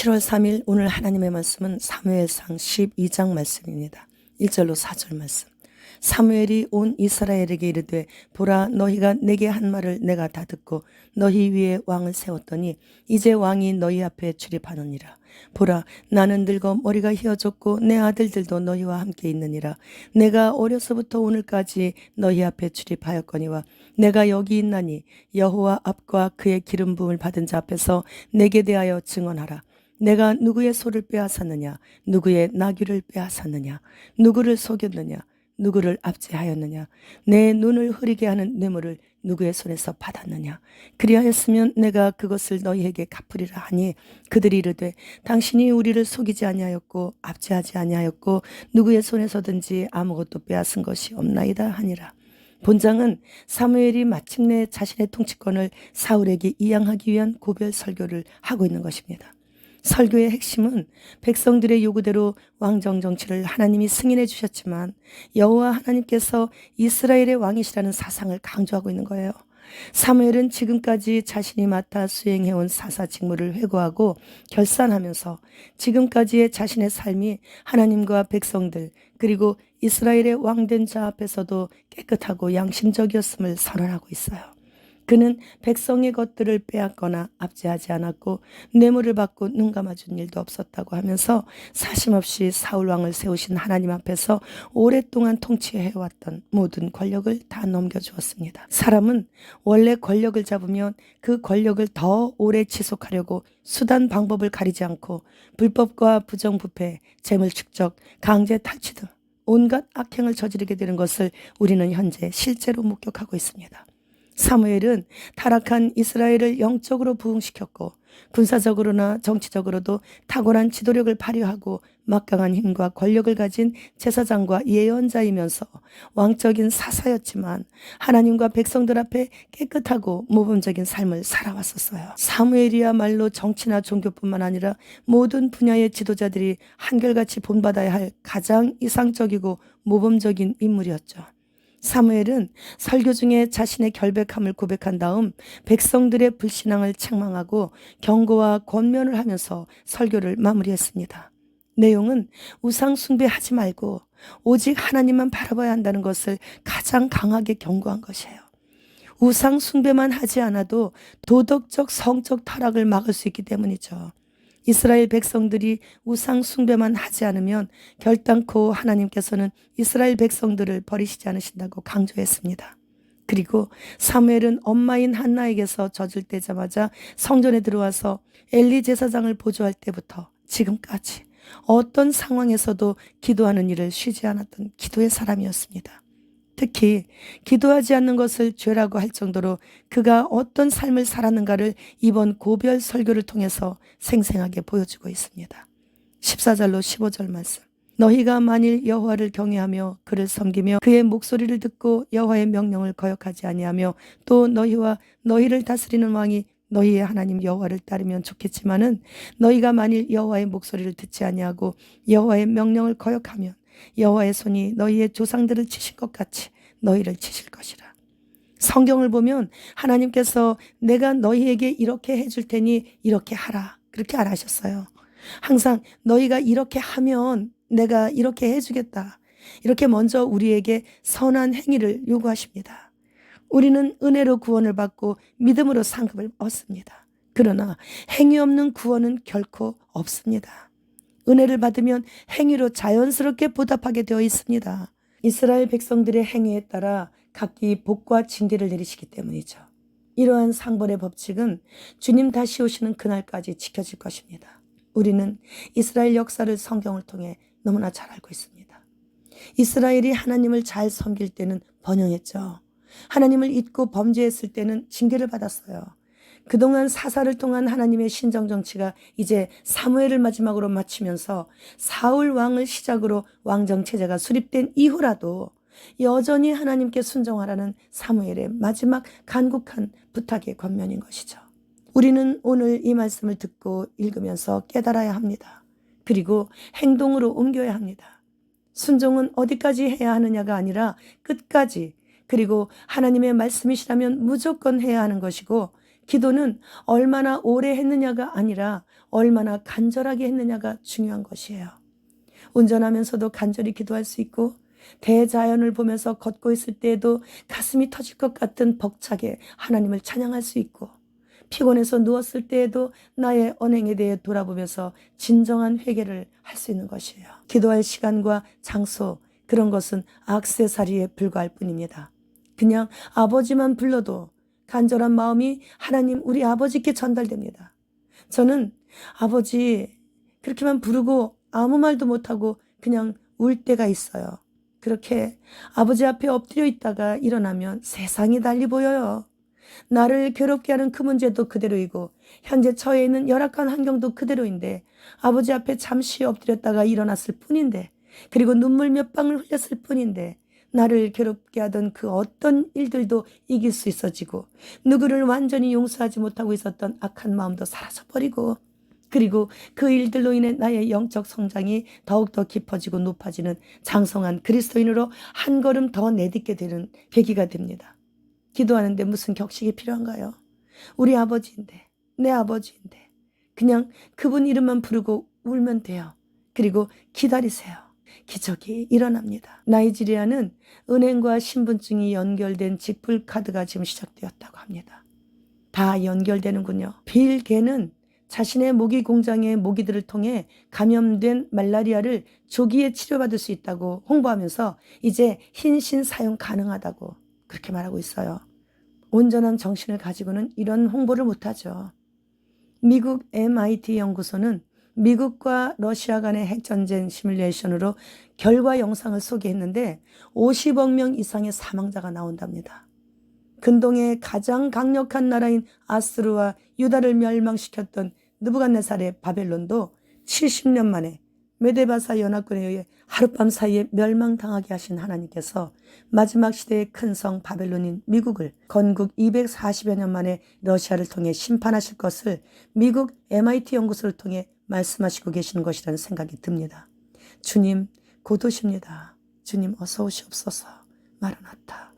7월 3일 오늘 하나님의 말씀은 사무엘상 12장 말씀입니다. 1절로 4절 말씀. 사무엘이 온 이스라엘에게 이르되 보라 너희가 내게 한 말을 내가 다 듣고 너희 위에 왕을 세웠더니 이제 왕이 너희 앞에 출입하느니라. 보라 나는 늙어 머리가 휘어졌고 내 아들들도 너희와 함께 있느니라. 내가 어려서부터 오늘까지 너희 앞에 출입하였거니와 내가 여기 있나니 여호와 앞과 그의 기름 부음을 받은 자 앞에서 내게 대하여 증언하라. 내가 누구의 소를 빼앗았느냐, 누구의 나귀를 빼앗았느냐, 누구를 속였느냐, 누구를 압제하였느냐, 내 눈을 흐리게 하는 뇌물을 누구의 손에서 받았느냐. 그리하였으면 내가 그것을 너희에게 갚으리라 하니 그들이 이르되 당신이 우리를 속이지 아니하였고 압제하지 아니하였고 누구의 손에서든지 아무것도 빼앗은 것이 없나이다 하니라. 본장은 사무엘이 마침내 자신의 통치권을 사울에게 이양하기 위한 고별 설교를 하고 있는 것입니다. 설교의 핵심은 백성들의 요구대로 왕정 정치를 하나님이 승인해 주셨지만 여호와 하나님께서 이스라엘의 왕이시라는 사상을 강조하고 있는 거예요. 사무엘은 지금까지 자신이 맡아 수행해온 사사 직무를 회고하고 결산하면서 지금까지의 자신의 삶이 하나님과 백성들 그리고 이스라엘의 왕된 자 앞에서도 깨끗하고 양심적이었음을 선언하고 있어요. 그는 백성의 것들을 빼앗거나 압제하지 않았고 뇌물을 받고 눈 감아준 일도 없었다고 하면서 사심없이 사울 왕을 세우신 하나님 앞에서 오랫동안 통치해왔던 모든 권력을 다 넘겨주었습니다. 사람은 원래 권력을 잡으면 그 권력을 더 오래 지속하려고 수단 방법을 가리지 않고 불법과 부정부패, 재물 축적, 강제 탈취 등 온갖 악행을 저지르게 되는 것을 우리는 현재 실제로 목격하고 있습니다. 사무엘은 타락한 이스라엘을 영적으로 부흥시켰고 군사적으로나 정치적으로도 탁월한 지도력을 발휘하고 막강한 힘과 권력을 가진 제사장과 예언자이면서 왕적인 사사였지만 하나님과 백성들 앞에 깨끗하고 모범적인 삶을 살아왔었어요. 사무엘이야말로 정치나 종교뿐만 아니라 모든 분야의 지도자들이 한결같이 본받아야 할 가장 이상적이고 모범적인 인물이었죠. 사무엘은 설교 중에 자신의 결백함을 고백한 다음 백성들의 불신앙을 책망하고 경고와 권면을 하면서 설교를 마무리했습니다. 내용은 우상 숭배하지 말고 오직 하나님만 바라봐야 한다는 것을 가장 강하게 경고한 것이에요. 우상 숭배만 하지 않아도 도덕적 성적 타락을 막을 수 있기 때문이죠. 이스라엘 백성들이 우상 숭배만 하지 않으면 결단코 하나님께서는 이스라엘 백성들을 버리시지 않으신다고 강조했습니다. 그리고 사무엘은 엄마인 한나에게서 젖을 떼자마자 성전에 들어와서 엘리 제사장을 보조할 때부터 지금까지 어떤 상황에서도 기도하는 일을 쉬지 않았던 기도의 사람이었습니다. 특히 기도하지 않는 것을 죄라고 할 정도로 그가 어떤 삶을 살았는가를 이번 고별 설교를 통해서 생생하게 보여주고 있습니다. 14절로 15절 말씀. 너희가 만일 여호와를 경외하며 그를 섬기며 그의 목소리를 듣고 여호와의 명령을 거역하지 아니하며 또 너희와 너희를 다스리는 왕이 너희의 하나님 여호와를 따르면 좋겠지만은 너희가 만일 여호와의 목소리를 듣지 아니하고 여호와의 명령을 거역하면 여호와의 손이 너희의 조상들을 치실 것 같이 너희를 치실 것이라. 성경을 보면 하나님께서 내가 너희에게 이렇게 해줄 테니 이렇게 하라 그렇게 안 하셨어요. 항상 너희가 이렇게 하면 내가 이렇게 해주겠다 이렇게 먼저 우리에게 선한 행위를 요구하십니다. 우리는 은혜로 구원을 받고 믿음으로 상급을 얻습니다. 그러나 행위 없는 구원은 결코 없습니다. 은혜를 받으면 행위로 자연스럽게 보답하게 되어 있습니다. 이스라엘 백성들의 행위에 따라 각기 복과 징계를 내리시기 때문이죠. 이러한 상벌의 법칙은 주님 다시 오시는 그날까지 지켜질 것입니다. 우리는 이스라엘 역사를 성경을 통해 너무나 잘 알고 있습니다. 이스라엘이 하나님을 잘 섬길 때는 번영했죠. 하나님을 잊고 범죄했을 때는 징계를 받았어요. 그동안 사사를 통한 하나님의 신정정치가 이제 사무엘을 마지막으로 마치면서 사울 왕을 시작으로 왕정체제가 수립된 이후라도 여전히 하나님께 순종하라는 사무엘의 마지막 간곡한 부탁의 권면인 것이죠. 우리는 오늘 이 말씀을 듣고 읽으면서 깨달아야 합니다. 그리고 행동으로 옮겨야 합니다. 순종은 어디까지 해야 하느냐가 아니라 끝까지, 그리고 하나님의 말씀이시라면 무조건 해야 하는 것이고 기도는 얼마나 오래 했느냐가 아니라 얼마나 간절하게 했느냐가 중요한 것이에요. 운전하면서도 간절히 기도할 수 있고, 대자연을 보면서 걷고 있을 때에도 가슴이 터질 것 같은 벅차게 하나님을 찬양할 수 있고, 피곤해서 누웠을 때에도 나의 언행에 대해 돌아보면서 진정한 회개를 할 수 있는 것이에요. 기도할 시간과 장소, 그런 것은 액세서리에 불과할 뿐입니다. 그냥 아버지만 불러도 간절한 마음이 하나님 우리 아버지께 전달됩니다. 저는 아버지 그렇게만 부르고 아무 말도 못하고 그냥 울 때가 있어요. 그렇게 아버지 앞에 엎드려 있다가 일어나면 세상이 달리 보여요. 나를 괴롭게 하는 그 문제도 그대로이고 현재 처해 있는 열악한 환경도 그대로인데 아버지 앞에 잠시 엎드렸다가 일어났을 뿐인데, 그리고 눈물 몇 방울 흘렸을 뿐인데 나를 괴롭게 하던 그 어떤 일들도 이길 수 있어지고, 누구를 완전히 용서하지 못하고 있었던 악한 마음도 사라져버리고, 그리고 그 일들로 인해 나의 영적 성장이 더욱더 깊어지고 높아지는 장성한 그리스도인으로 한 걸음 더 내딛게 되는 계기가 됩니다. 기도하는데 무슨 격식이 필요한가요? 우리 아버지인데, 내 아버지인데 그냥 그분 이름만 부르고 울면 돼요. 그리고 기다리세요. 기적이 일어납니다. 나이지리아는 은행과 신분증이 연결된 직불 카드가 지금 시작되었다고 합니다. 다 연결되는군요. 빌 게는 자신의 모기 공장의 모기들을 통해 감염된 말라리아를 조기에 치료받을 수 있다고 홍보하면서 이제 흰신 사용 가능하다고 그렇게 말하고 있어요. 온전한 정신을 가지고는 이런 홍보를 못하죠. 미국 MIT 연구소는 미국과 러시아 간의 핵전쟁 시뮬레이션으로 결과 영상을 소개했는데 50억 명 이상의 사망자가 나온답니다. 근동의 가장 강력한 나라인 아스루와 유다를 멸망시켰던 느부갓네살의 바벨론도 70년 만에 메데바사 연합군에 의해 하룻밤 사이에 멸망당하게 하신 하나님께서 마지막 시대의 큰 성 바벨론인 미국을 건국 240여 년 만에 러시아를 통해 심판하실 것을 미국 MIT 연구소를 통해 말씀하시고 계시는 것이라는 생각이 듭니다. 주님 곧 오십니다. 주님 어서 오시옵소서. 마라나타.